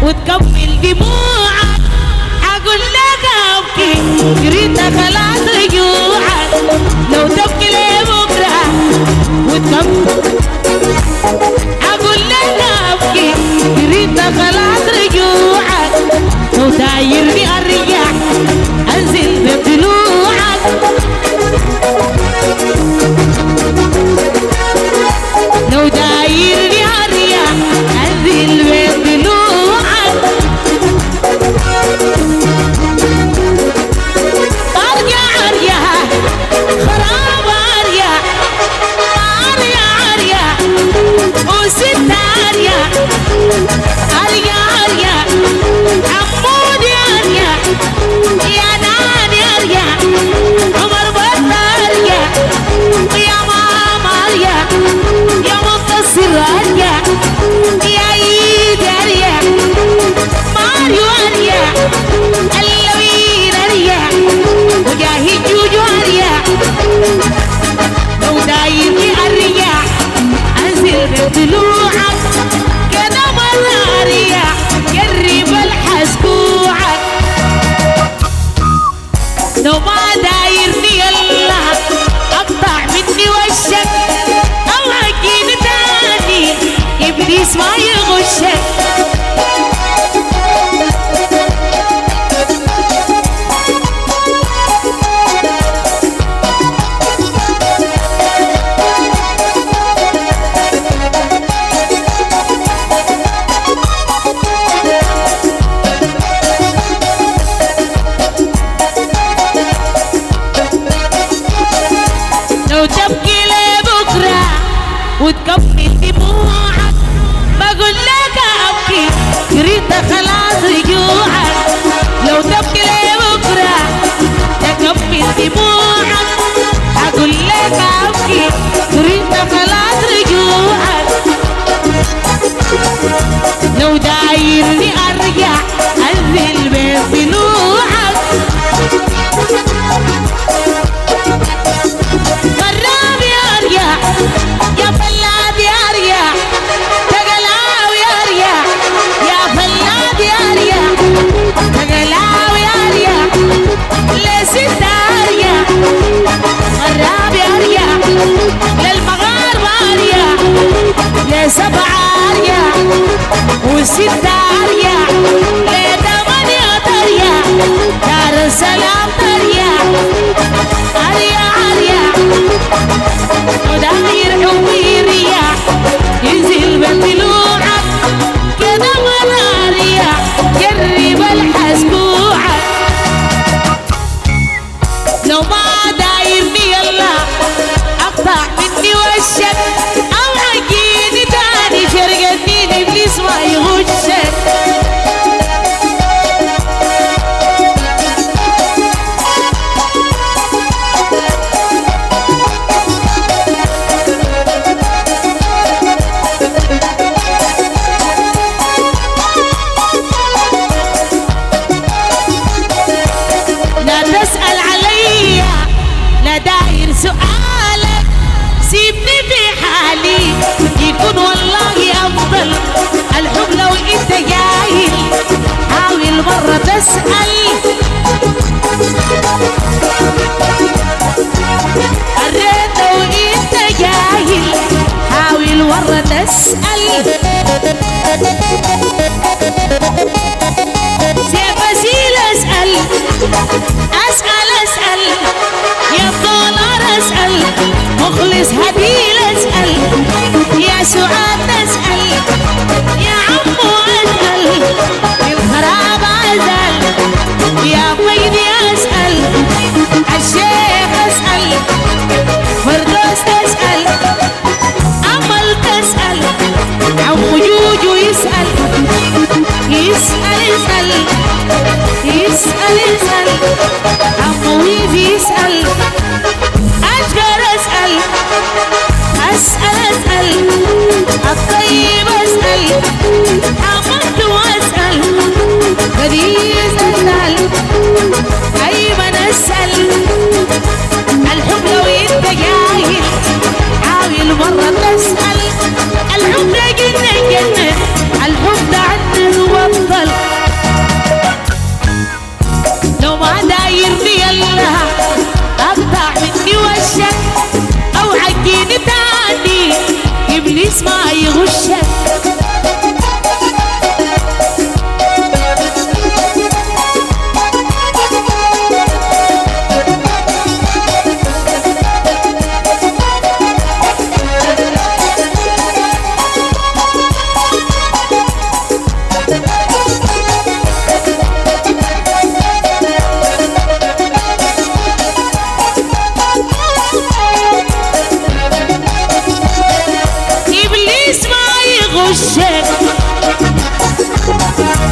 وتكمل دموعك حقول لك ابكي جريت خلاص رجوعك لو تبكي لبكره وتكمل حقول لك ابكي جريت خلاص رجوعك لو دايرني ارجع انزل بطلوعك لو دايرني ارجع انزل بطلوعك لو دايرني ارجع انزل بطلوعك كده مرة ارجع قرب الحسكوعك لو ما دايرني يلا اقطع مني وشك او اجيني تاني ابليس ما يغشك تبكي لبكره وتكمل دموعك بقول لك ابكي جريت خلاص رجوعك لو تبكي لبكره تكمل دموعك اقول لك ابكي جريت خلاص رجوعك لو دايرني ارجع انزل بطلوعك يا فلاد يا ريا تقلاوي يا ريا يا فلاد يا ريا تقلاوي يا ريا لست ريا غراب يا ريا للمغاربة ريا لسبعة ريا وستة ريا لثمانية ريا دار السلام ريا ريا ريا وداير حبي رياح ينزل بطلوعك كده ولا رياح جرب الحسبوعك لو ما دايرني يلا اقطع مني وشك او اجيني تاني شرقتني ابليس ما يغشك يسأل يسأل يسأل يسأل عمو ويفي يسأل أشقر أسأل أسأل أسأل الطيب أسأل حمدت وأسأل بديس أسأل أيمن أسأل الحب لو انت جاهل حاول مرة تسأل الحب ده جنة جنة الحب ده عنه وبطل لو ما دايرني الله اقطع مني وشك او عجيني تاني ابليس ما يغشك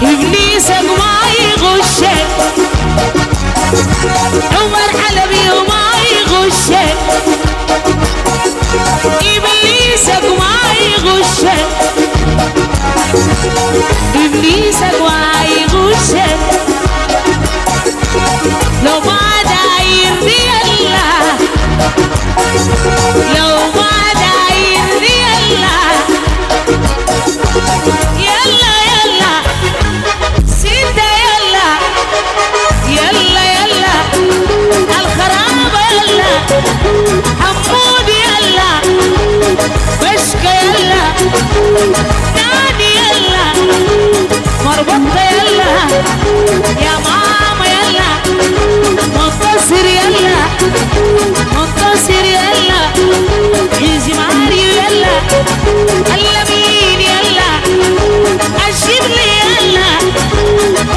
إبليسك ما يغشك عمر حلبي وما يغشك إبليسك ما يغشك إبليسك ما يغشك لو ما دايرني الله لو ما دايرني الله يلا يلا سيدة يلا يلا يلا الخرابة يلا حمود يلا بشكة يلا نادي يلا مربطة يلا يا ماما يلا منتصر يلا منتصر يلا عزي ماريو يلا اللمين يلا الشبل يلا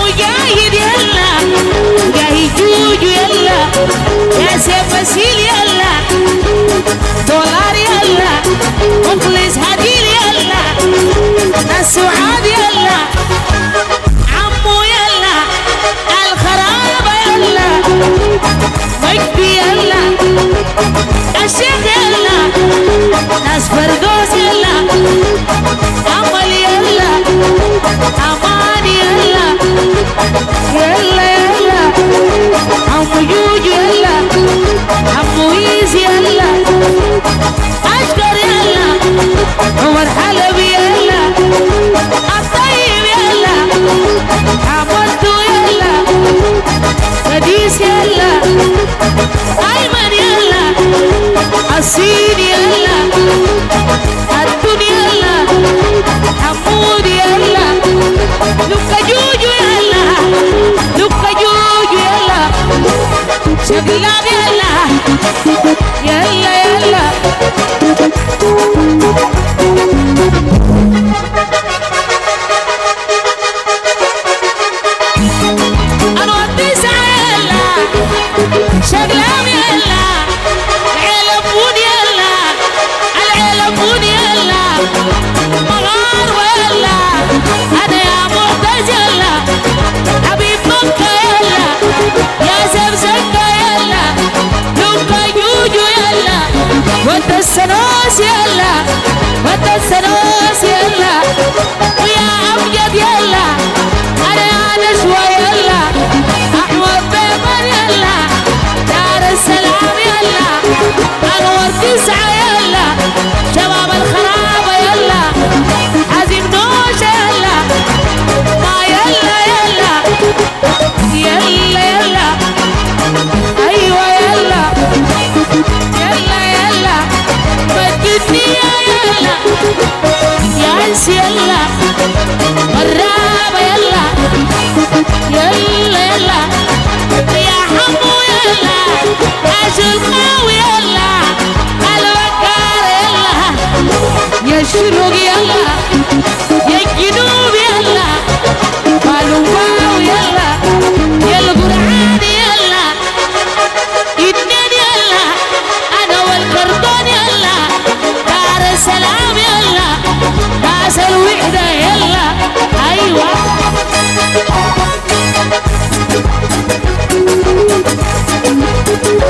مجاهد يلا مجاهد جوجو يلا يا سيف فسيل يلا دولار يلا مخلص هديل يلا ناس سعاد يلا عمو يلا الخرابة يلا مجدي يلا الشيخ يلا ناس فردوس يلا أمل يلا أمان يلا يلا يلا عمو جوجو يلا عمو ويزي يلا أشقر يلا عمر حلبي يلا الطيب يلا عملتو يلا بديس يلا أيمن يلا الصين يلا الدنيا يلا حمود يلا لوكا جوجو يلا لوكا جوجو يلا شقلاب يلا يلا يلا أنا والتسعة يلا شقلاب يلا العلبون يلا العلبون يلا مغار ويلا أنا يا معتز يلا حبيب مكة يلا يا زبزكة يلا لوكا جوجو يلا وانت السنوس يلا وانت السنوس يلا ويا أمجد يلا أنا يا نشوى يلا أحمد بيمن يلا دار السلام يلا أنور تسعة يلا شباب الخرابة يلا عزيم نوشة يلا ما يلا يلا يلا يلا أيوة يلا يلا يلا مجدني يلا يانس يلا مرابة يلا يلا يلا يا حمو يلا عاشق قوي يلا الوكار يلا يا الشروق يلا يا الجنوب يلا قالوا